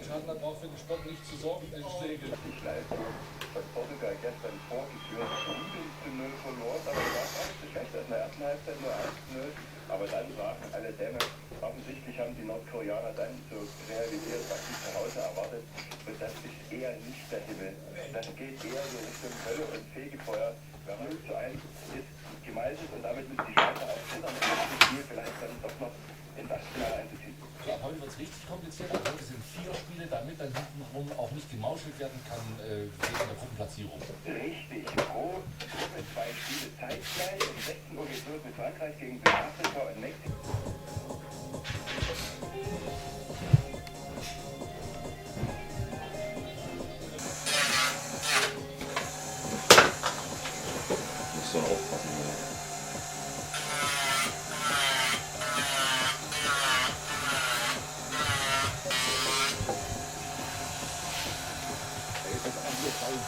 Schaden darauf, für den Sport nicht zu sorgen, Schläge. Die Leistung von Portugal gestern vorgeführt, 7:0 verloren, aber das war auch nicht so schlecht. In der ersten Halbzeit nur 1:0, aber dann waren alle Dämme. Offensichtlich haben die Nordkoreaner dann so realisiert, was sie zu Hause erwartet. Und das ist eher nicht der Himmel. Das geht eher so Richtung Hölle und Fegefeuer. Wer 0:1 ist gemeißelt und damit müssen die Schweizer auch zittern, um das Spiel vielleicht dann doch noch ins Achtelfinale einzuziehen. Ja, heute wird es richtig kompliziert. Heute sind 4 Spiele, damit dann hintenrum auch nicht gemauschelt werden kann wegen der Gruppenplatzierung. Richtig, pro Gruppe 2 Spiele zeitgleich. Um 16 Uhr geht es los mit Frankreich gegen Südafrika und Mexiko. Muss man aufpassen. Alles